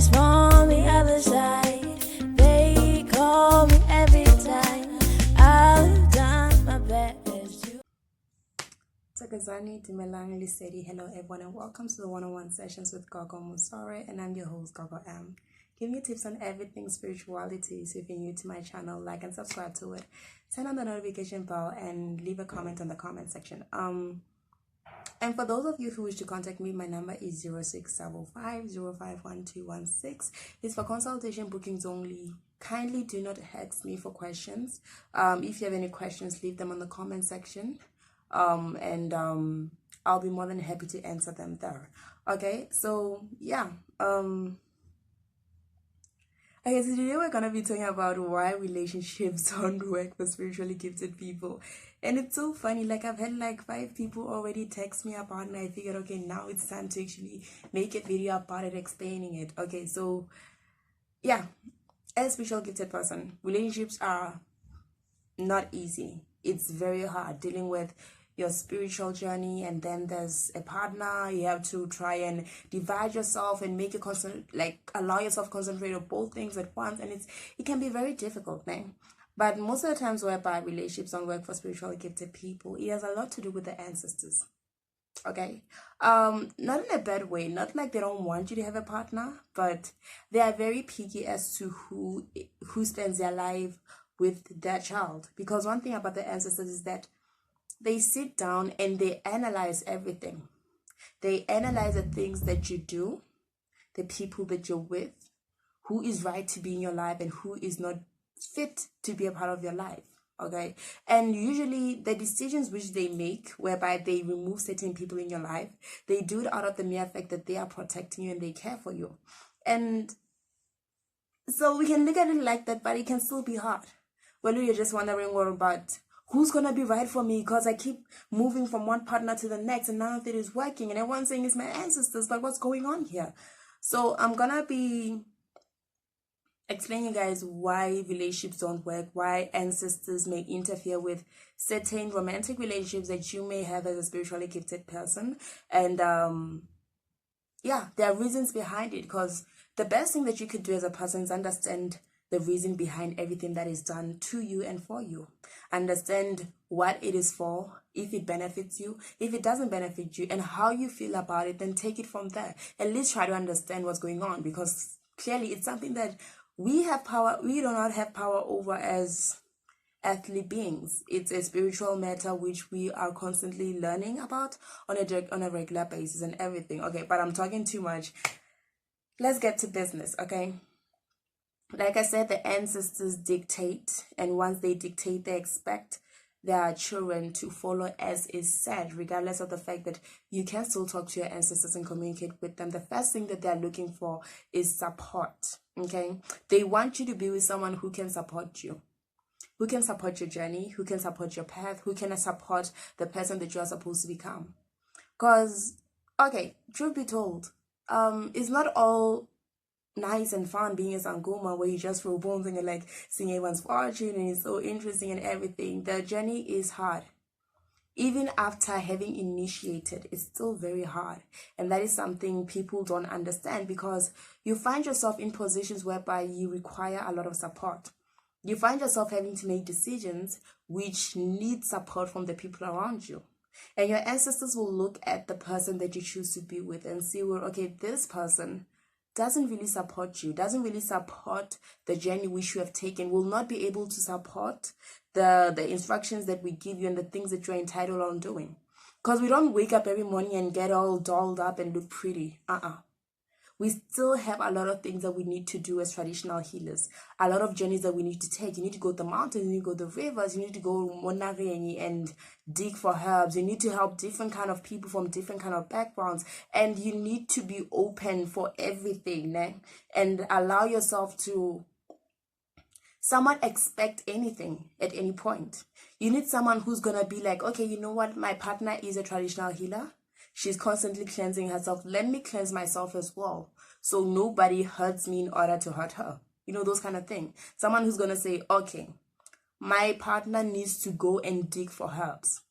voices from the other side. They call me every time. I've done my best. Thokozani, Dumelang, Lisedi. Hello everyone and welcome to the one-on-one sessions with Gogo Musore, and I'm your host Gogo M. Giving you tips on everything spirituality. So if you're new to my channel, like and subscribe to it. Turn on the notification bell and leave a comment on the comment section. And for those of you who wish to contact me, my number is 0675051216. It's for consultation bookings only. Kindly do not text me for questions. If you have any questions, leave them on the comment section. I'll be more than happy to answer them there. Okay, so yeah. Okay, so today we're gonna be talking about why relationships don't work for spiritually gifted people. And it's so funny, like I've had like 5 people already text me about it, and I figured, okay, now it's time to actually make a video about it, explaining it. Okay, so yeah, as a spiritual gifted person, relationships are not easy. It's very hard dealing with your spiritual journey, and then there's a partner. You have to try and divide yourself and make it allow yourself to concentrate on both things at once, and it can be very difficult, man. But most of the times whereby relationships don't work for spiritually gifted people, it has a lot to do with the ancestors. Okay, not in a bad way, not like they don't want you to have a partner, but they are very picky as to who spends their life with their child. Because one thing about the ancestors is that they sit down and they analyze everything. They analyze the things that you do, the people that you're with, who is right to be in your life and who is not fit to be a part of your life. Okay, and usually the decisions which they make, whereby they remove certain people in your life, they do it out of the mere fact that they are protecting you and they care for you. And so we can look at it like that, but it can still be hard. Well, you're just wondering what about who's gonna be right for me, because I keep moving from one partner to the next and none of it is working, and everyone's saying it's my ancestors, but what's going on here? So I'm gonna be explaining you guys why relationships don't work, why ancestors may interfere with certain romantic relationships that you may have as a spiritually gifted person. And yeah, there are reasons behind it, because the best thing that you could do as a person is understand the reason behind everything that is done to you and for you. Understand what it is for, if it benefits you, if it doesn't benefit you, and how you feel about it, then take it from there. At least try to understand what's going on, because clearly it's something that we do not have power over as earthly beings. It's a spiritual matter which we are constantly learning about on a regular basis and everything. Okay, but I'm talking too much. Let's get to business, okay? Like I said, the ancestors dictate, and once they dictate, they expect their children to follow as is said, regardless of the fact that you can still talk to your ancestors and communicate with them. The first thing that they're looking for is support, okay? They want you to be with someone who can support you, who can support your journey, who can support your path, who can support the person that you are supposed to become. Because, okay, truth be told, it's not all nice and fun being a Sangoma where you just throw bones and you're like seeing everyone's fortune and it's so interesting and everything. The journey is hard. Even after having initiated, it's still very hard. And that is something people don't understand, because you find yourself in positions whereby you require a lot of support. You find yourself having to make decisions which need support from the people around you. And your ancestors will look at the person that you choose to be with and see, well, okay, this person doesn't really support you, doesn't really support the journey which you have taken, will not be able to support the instructions that we give you and the things that you're entitled on doing. Because we don't wake up every morning and get all dolled up and look pretty. We still have a lot of things that we need to do as traditional healers. A lot of journeys that we need to take. You need to go to the mountains, you need to go to the rivers, you need to go Monareni and dig for herbs. You need to help different kind of people from different kind of backgrounds. And you need to be open for everything, né? And allow yourself to somewhat expect anything at any point. You need someone who's going to be like, okay, you know what? My partner is a traditional healer. She's constantly cleansing herself. Let me cleanse myself as well, so nobody hurts me in order to hurt her. You know, those kind of things. Someone who's going to say, okay, my partner needs to go and dig for herbs.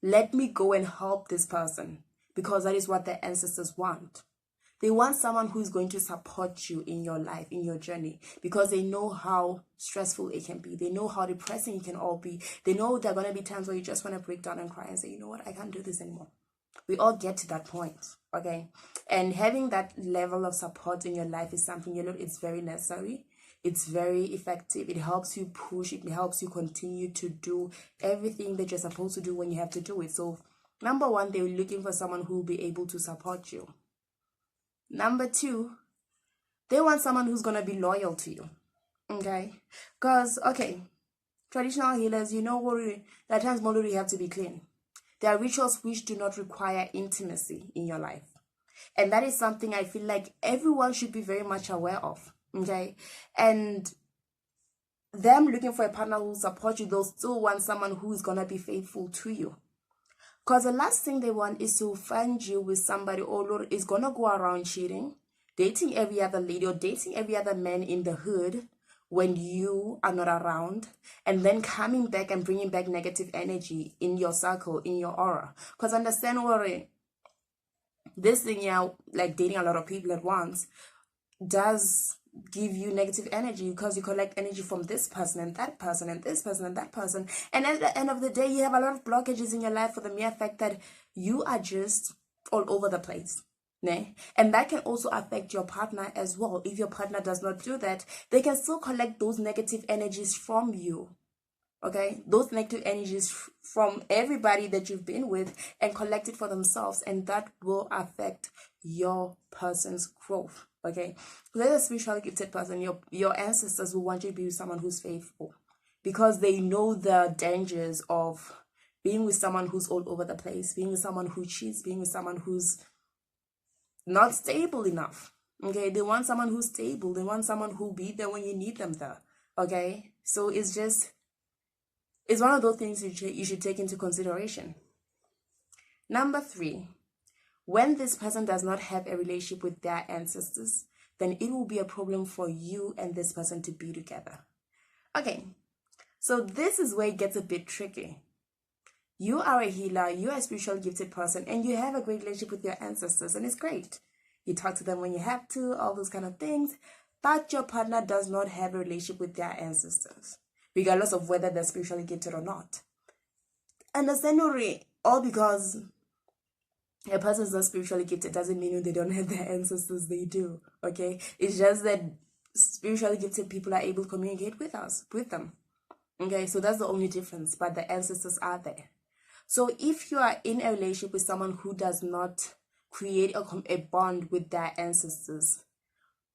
Let me go and help this person, because that is what the ancestors want. They want someone who's going to support you in your life, in your journey, because they know how stressful it can be. They know how depressing it can all be. They know there are going to be times where you just want to break down and cry and say, you know what, I can't do this anymore. We all get to that point, okay? And having that level of support in your life is something, you know, it's very necessary. It's very effective. It helps you push. It helps you continue to do everything that you're supposed to do when you have to do it. So, number one, they're looking for someone who will be able to support you. Number two, they want someone who's going to be loyal to you, okay? Because, okay, traditional healers, you know what, there are times more you have to be clean. There are rituals which do not require intimacy in your life. And that is something I feel like everyone should be very much aware of, okay? And them looking for a partner who will support you, they'll still want someone who is going to be faithful to you. Because the last thing they want is to find you with somebody who is going to go around cheating, dating every other lady or dating every other man in the hood when you are not around, and then coming back and bringing back negative energy in your circle, in your aura. Because understand, worry, this thing, yeah, like dating a lot of people at once, does give you negative energy because you collect energy from this person and that person and this person and that person. And at the end of the day, you have a lot of blockages in your life for the mere fact that you are just all over the place. And that can also affect your partner as well. If your partner does not do that, they can still collect those negative energies from you. Okay, those negative energies from everybody that you've been with and collect it for themselves, and that will affect your person's growth. Okay, let a spiritually gifted person, your ancestors will want you to be with someone who's faithful, because they know the dangers of being with someone who's all over the place, being with someone who cheats, being with someone who's not stable enough. Okay, they want someone who's stable. They want someone who'll be there when you need them there. Okay, so it's one of those things you should take into consideration. Number 3, when this person does not have a relationship with their ancestors, then it will be a problem for you and this person to be together. Okay, so this is where it gets a bit tricky. You are a healer, you are a spiritually gifted person, and you have a great relationship with your ancestors, and it's great. You talk to them when you have to, all those kind of things, but your partner does not have a relationship with their ancestors, regardless of whether they're spiritually gifted or not. Understand, all because a person is not spiritually gifted doesn't mean they don't have their ancestors. They do, okay? It's just that spiritually gifted people are able to communicate with them, okay? So that's the only difference, but the ancestors are there. So if you are in a relationship with someone who does not create a bond with their ancestors,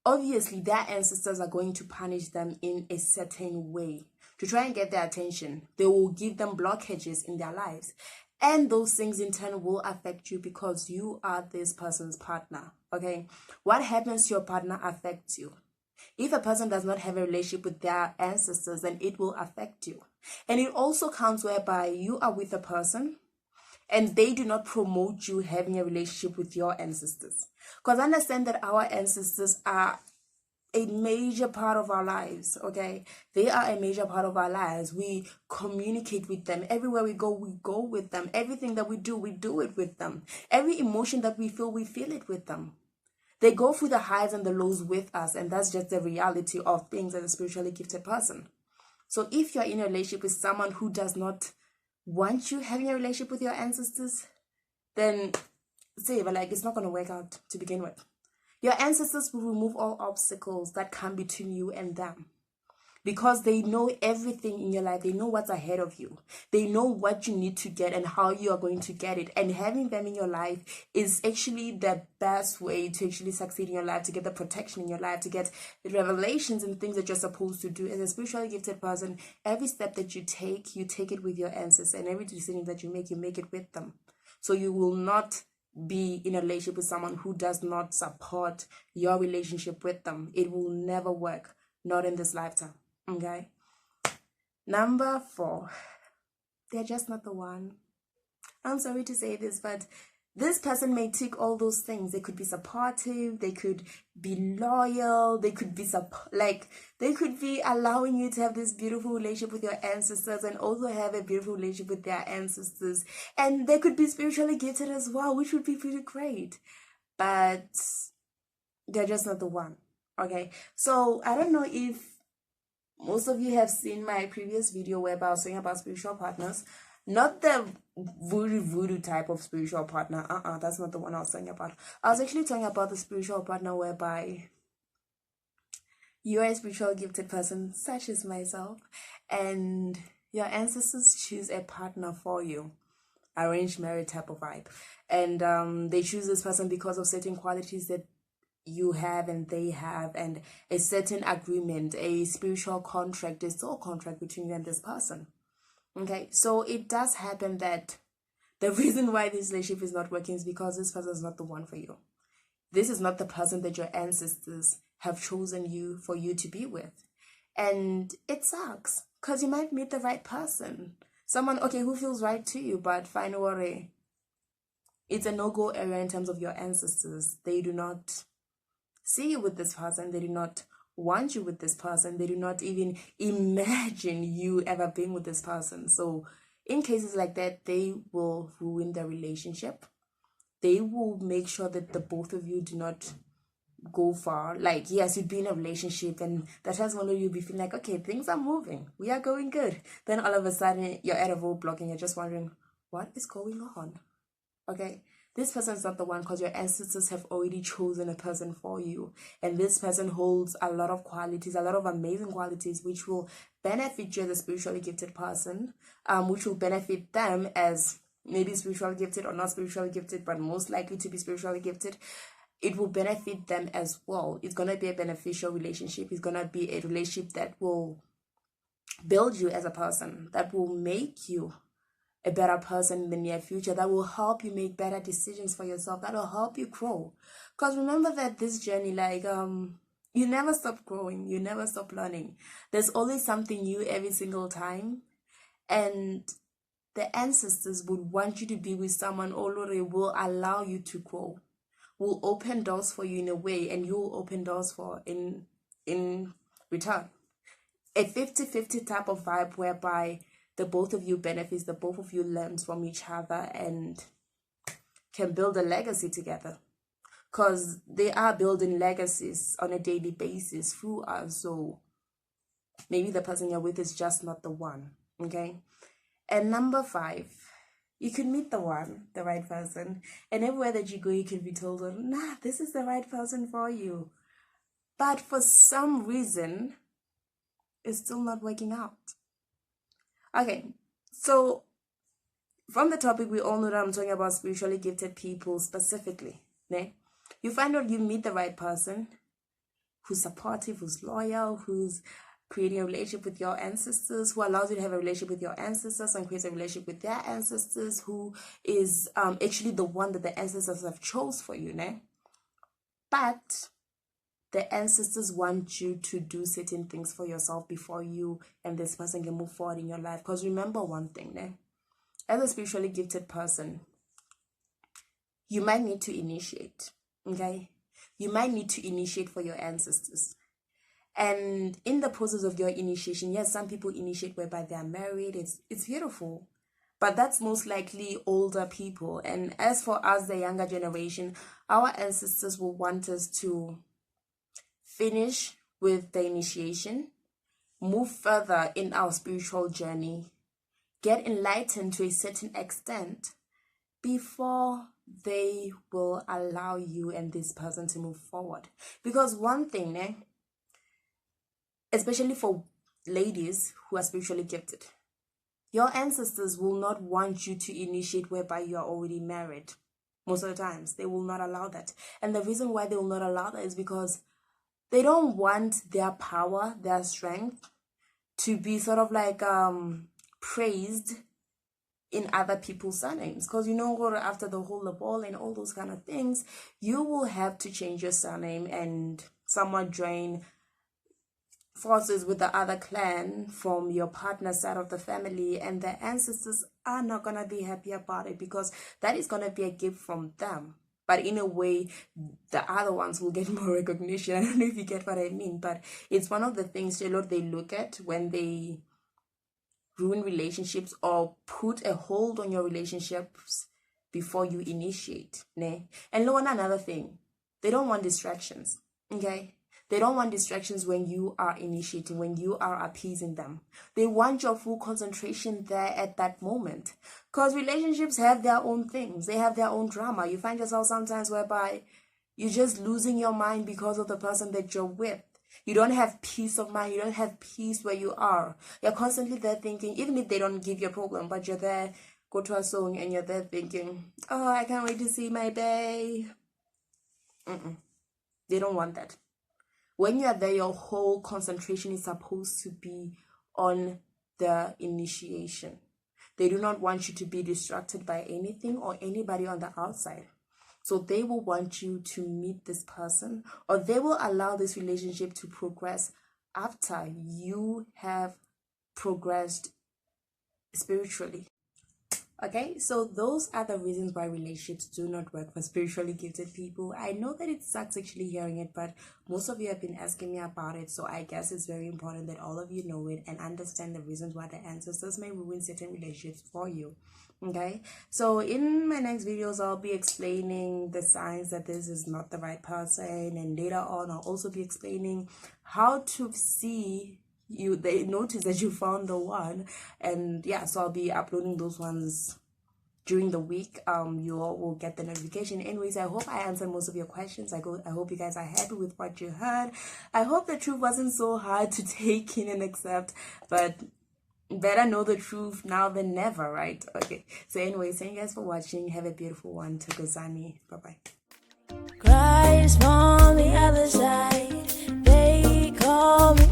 obviously their ancestors are going to punish them in a certain way to try and get their attention. They will give them blockages in their lives, and those things in turn will affect you because you are this person's partner. Okay, what happens to your partner affects you. If a person does not have a relationship with their ancestors, then it will affect you. And it also counts whereby you are with a person and they do not promote you having a relationship with your ancestors. Because understand that our ancestors are a major part of our lives, okay? They are a major part of our lives. We communicate with them. Everywhere we go with them. Everything that we do it with them. Every emotion that we feel it with them. They go through the highs and the lows with us, and that's just the reality of things as a spiritually gifted person. So if you're in a relationship with someone who does not want you having a relationship with your ancestors, then it's not going to work out to begin with. Your ancestors will remove all obstacles that come between you and them, because they know everything in your life. They know what's ahead of you. They know what you need to get and how you are going to get it. And having them in your life is actually the best way to actually succeed in your life, to get the protection in your life, to get the revelations and things that you're supposed to do. As a spiritually gifted person, every step that you take it with your ancestors, and every decision that you make it with them. So you will not be in a relationship with someone who does not support your relationship with them. It will never work, not in this lifetime. Okay. Number 4, they're just not the one. I'm sorry to say this, but this person may tick all those things. They could be supportive, they could be loyal, they could be they could be allowing you to have this beautiful relationship with your ancestors and also have a beautiful relationship with their ancestors. And they could be spiritually gifted as well, which would be pretty great. But they're just not the one. Okay, so I don't know if most of you have seen my previous video where I was talking about spiritual partners, not the voodoo type of spiritual partner. That's not the one I was talking about. I was actually talking about the spiritual partner whereby you're a spiritual gifted person such as myself, and your ancestors choose a partner for you, arranged marriage type of vibe, and they choose this person because of certain qualities that you have and they have, and a certain agreement, a spiritual contract, a soul contract between you and this person. Okay, so it does happen that the reason why this relationship is not working is because this person is not the one for you. This is not the person that your ancestors have chosen you for you to be with. And it sucks because you might meet the right person, someone, okay, who feels right to you, but find a worry. It's a no-go area in terms of your ancestors. They do not see you with this person. They do not want you with this person. They do not even imagine you ever being with this person. So in cases like that, they will ruin the relationship. They will make sure that the both of you do not go far. Like, yes, you'd be in a relationship and that has one of you be feeling like, okay, things are moving, we are going good. Then all of a sudden you're at a roadblock and you're just wondering, what is going on? Okay, this person's not the one because your ancestors have already chosen a person for you, and this person holds a lot of qualities, a lot of amazing qualities, which will benefit you as a spiritually gifted person, which will benefit them as maybe spiritually gifted or not spiritually gifted, but most likely to be spiritually gifted. It will benefit them as well. It's going to be a beneficial relationship. It's going to be a relationship that will build you as a person, that will make you a better person in the near future, that will help you make better decisions for yourself, that will help you grow. Because remember that this journey, like, you never stop growing, you never stop learning. There's always something new every single time. And the ancestors would want you to be with someone already will allow you to grow, will open doors for you in a way, and you will open doors for in return. A 50-50 type of vibe whereby the both of you benefits, the both of you learns from each other and can build a legacy together. Because they are building legacies on a daily basis through us. So maybe the person you're with is just not the one. Okay. And number 5, you could meet the one, the right person, and everywhere that you go, you can be told, nah, this is the right person for you. But for some reason, it's still not working out. Okay, so from the topic, we all know that I'm talking about spiritually gifted people specifically. Né? You find out you meet the right person who's supportive, who's loyal, who's creating a relationship with your ancestors, who allows you to have a relationship with your ancestors and creates a relationship with their ancestors, who is actually the one that the ancestors have chose for you. Né? But the ancestors want you to do certain things for yourself before you and this person can move forward in your life. Because remember one thing, né? As a spiritually gifted person, you might need to initiate, okay? You might need to initiate for your ancestors. And in the process of your initiation, yes, some people initiate whereby they are married. It's beautiful. But that's most likely older people. And as for us, the younger generation, our ancestors will want us to finish with the initiation, move further in our spiritual journey, get enlightened to a certain extent before they will allow you and this person to move forward. Because one thing, especially for ladies who are spiritually gifted, your ancestors will not want you to initiate whereby you are already married. Most of the times, they will not allow that. And the reason why they will not allow that is because they don't want their power, their strength to be sort of like praised in other people's surnames. Because after the whole ball and all those kind of things, you will have to change your surname and somewhat join forces with the other clan from your partner's side of the family, and the ancestors are not going to be happy about it because that is going to be a gift from them. But in a way, the other ones will get more recognition. I don't know if you get what I mean, but it's one of the things they look at when they ruin relationships or put a hold on your relationships before you initiate. Né? And another thing, They don't want distractions, okay? They don't want distractions when you are initiating, when you are appeasing them. They want your full concentration there at that moment. Because relationships have their own things. They have their own drama. You find yourself sometimes whereby you're just losing your mind because of the person that you're with. You don't have peace of mind. You don't have peace where you are. You're constantly there thinking, even if they don't give you a problem, but you're there, go to a song, and you're there thinking, oh, I can't wait to see my bae. They don't want that. When you're there, your whole concentration is supposed to be on the initiation. They do not want you to be distracted by anything or anybody on the outside. So they will want you to meet this person, or they will allow this relationship to progress after you have progressed spiritually. Okay, so those are the reasons why relationships do not work for spiritually gifted people. I know that it sucks actually hearing it, but most of you have been asking me about it, so I guess it's very important that all of you know it and understand the reasons why the ancestors may ruin certain relationships for you. Okay, so in my next videos, I'll be explaining the signs that this is not the right person, and later on, I'll also be explaining how to see they notice that you found the one. And yeah, so I'll be uploading those ones during the week. You all will get the notification. Anyways, I hope I answered most of your questions. I hope you guys are happy with what you heard. I hope the truth wasn't so hard to take in and accept, but better know the truth now than never, right? Okay, so anyways, thank you guys for watching. Have a beautiful one. Thokozani. Bye bye. Cries from the other side. They call me